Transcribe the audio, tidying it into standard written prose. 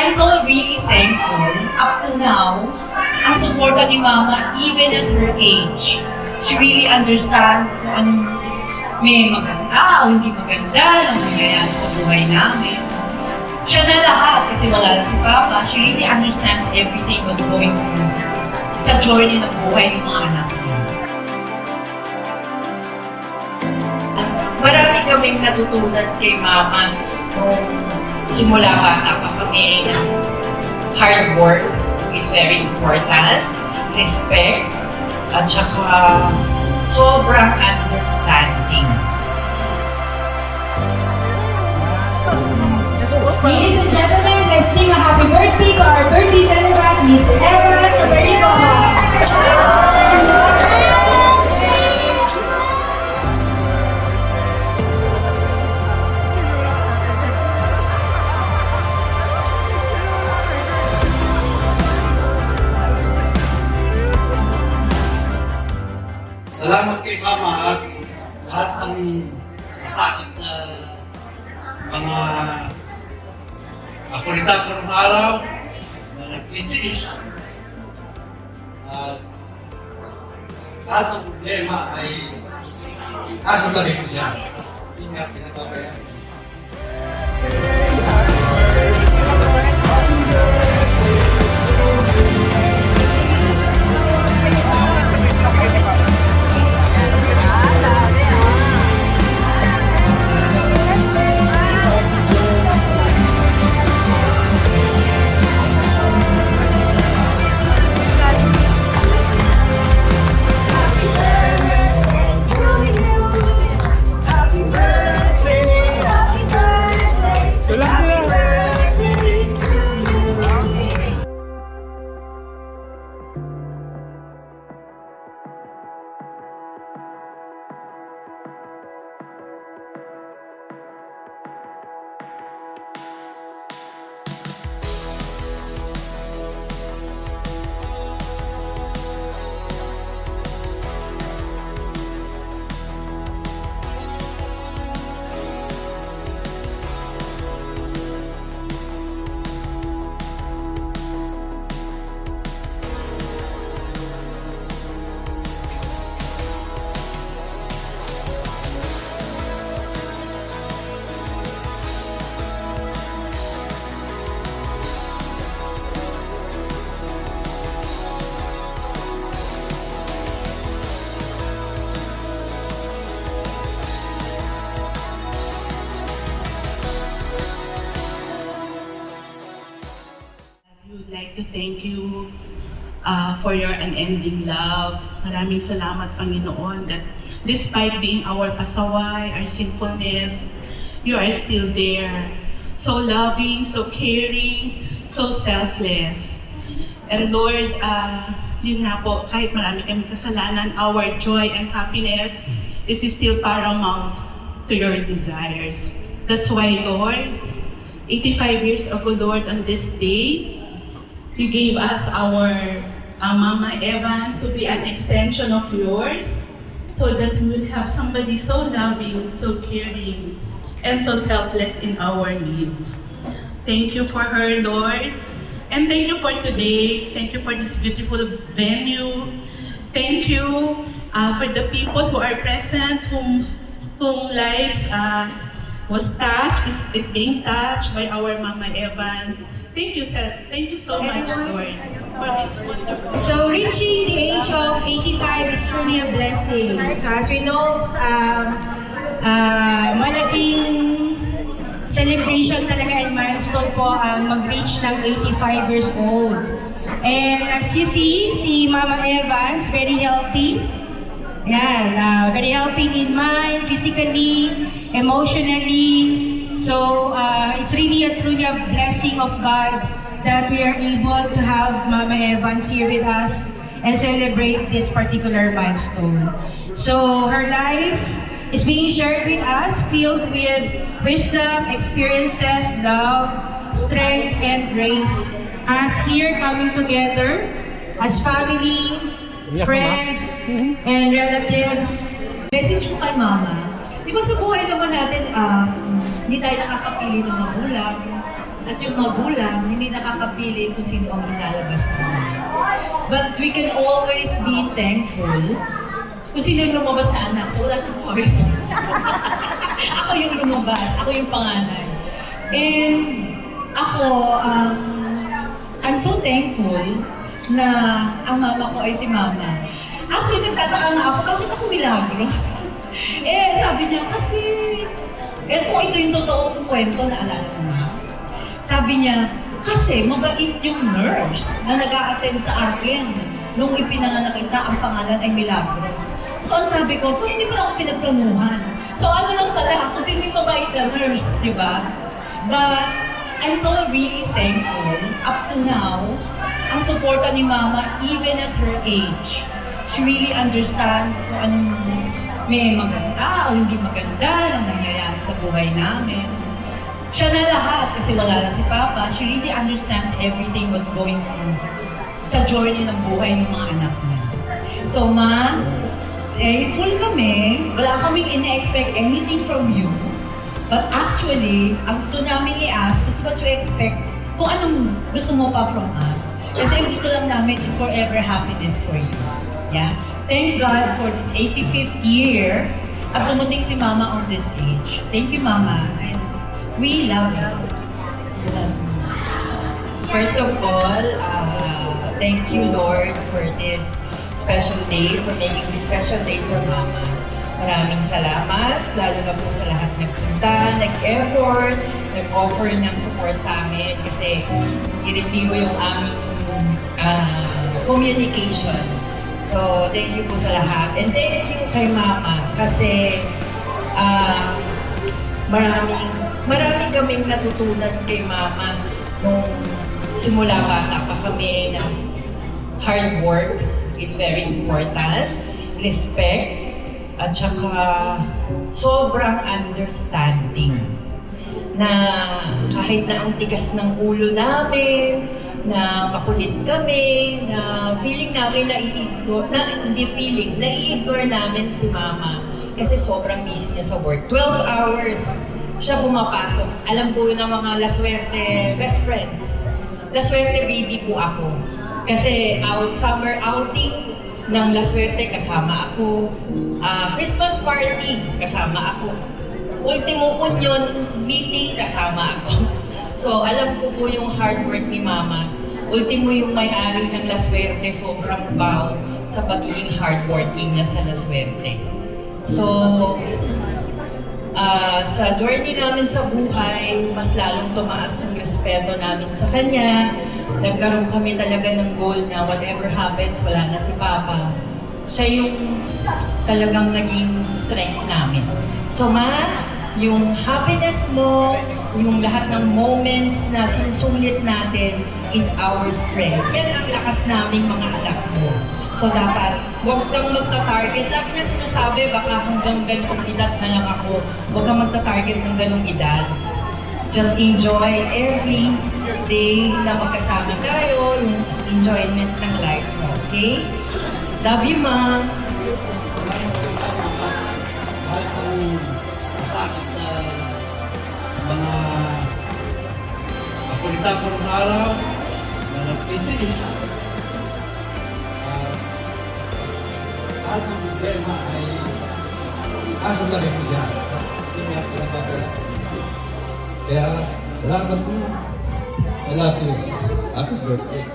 I'm so really thankful up to now, ang suporta ni Mama even at her age. She really understands kung anong may maganda o hindi maganda na nangyayari sa buhay namin. Siya na lahat kasi wala lang si Papa. She really understands everything was going through sa journey ng buhay ng mga anak niya. Marami kaming natutunan kay Mama nung simula bata pa kami. Hard work is very important, respect, at saka sobrang understanding. Ladies and gentlemen, let's sing a happy birthday to our birthday celebrant, Miss Evans Alberico. Salamat kay Mama at lahat ng masakit na mga akulita ko ng araw na nagpitiis. At lahat ng problema ay nasa tabi ko siya. Hindi nga pinababayaan. Would like to thank you for your unending love. Maraming salamat, Panginoon, that despite being our pasaway, our sinfulness, you are still there. So loving, so caring, so selfless. And Lord, yun nga po, kahit marami kami kasalanan, our joy and happiness is still paramount to your desires. That's why, Lord, 85 years ago, Lord, on this day, you gave us our Mama Evan to be an extension of yours so that we would have somebody so loving, so caring, and so selfless in our needs. Thank you for her, Lord. And thank you for today. Thank you for this beautiful venue. Thank you for the people who are present, whom lives was touched, is being touched by our Mama Evan. Thank you, sir. Thank you so much, Lord, for this wonderful. So reaching the age of 85 is truly a blessing. So as we know, malaking celebration talaga and milestone po ang mag-reach ng 85 years old. And as you see, si Mama Evans, very healthy. Yan, very healthy in mind, physically, emotionally. So it's really truly a blessing of God that we are able to have Mama Evans here with us and celebrate this particular milestone. So her life is being shared with us, filled with wisdom, experiences, love, strength, and grace. As here coming together as family, friends, and relatives. Message ko kay Mama, di ba sa buhay naman natin, hindi tayo nakakapili ng magulang, at yung magulang, hindi nakakapili kung sino ang ilalabas namin. But we can always be thankful kung sino yung lumabas na anak. So wala siyang choice. Ako yung lumabas, ako yung panganay. And ako, I'm so thankful na ang mama ko ay si mama. Actually, nagtataka na ako, bakit ako milagros? Sabi niya, kasi, kung ito yung totoong kwento, naalala mo na. Sabi niya, kasi mabait yung nurse na nag-a-attend sa akin. Nung ipinanganak kita, ang pangalan ay Milagros. So ang sabi ko, so hindi pala ako pinagplanuhan. So ano lang pala, kasi hindi mabait na nurse, di ba? But I'm so really thankful, up to now, ang suporta ni Mama, even at her age. She really understands kung anong may maganda o hindi maganda na nangyayari sa buhay namin. Siya na lahat kasi wala na si Papa. She really understands everything was going through sa journey ng buhay ng mga anak niya. So, Ma, thankful kami. Wala kaming ina-expect anything from you. But actually, ang gusto namin i-ask is what you expect kung anong gusto mo pa from us. Kasi ang gusto lang namin is forever happiness for you. Yeah? Thank God for this 85th year at dumating si Mama on this age. Thank you, Mama. And we love you. We love you. First of all, thank you, Lord, for this special day, for making this special day for Mama. Maraming salamat, lalo na po sa lahat nagpunta, nag-effort, nag-offer ng support sa amin kasi i-review yung aming communication. So, thank you po sa lahat. And thank you kay Mama kasi marami kaming natutunan kay Mama nung simula bata pa kami na hard work is very important, respect, at saka sobrang understanding na kahit na ang tigas ng ulo namin, na makulit kami, na feeling namin nai-ignore namin si Mama kasi sobrang busy niya sa work. 12 hours siya pumapasok. Alam po ng mga laswerte best friends. Laswerte baby po ako. Kasi summer outing ng laswerte kasama ako. Christmas party kasama ako. Ultimo Union meeting kasama ako. So, alam ko po yung hard work ni Mama. Ultimo yung may-ari ng laswerte, sobrang bow sa pagiging hardworking niya sa laswerte. So, sa journey namin sa buhay, mas lalong tumaas yung respeto namin sa kanya. Nagkaroon kami talaga ng goal na whatever happens, wala na si Papa. Siya yung talagang naging strength namin. So, Ma, yung happiness mo, yung lahat ng moments na sinusulit natin is our strength. Yan ang lakas naming mga anak mo. So dapat, huwag kang magta-target. Lagi na sinasabi, baka hanggang ganong edad na lang ako. Huwag kang magta-target ng ganong edad. Just enjoy every day na magkasama tayo, yung enjoyment ng life mo, okay? Love you, Ma. Kahit ang masakit na mga kakulitan ko ng araw na nagpitiis, at ang problema ay asa na rin siya. Hindi niya pinapabaya. Kaya salamat po. I love you. Happy birthday.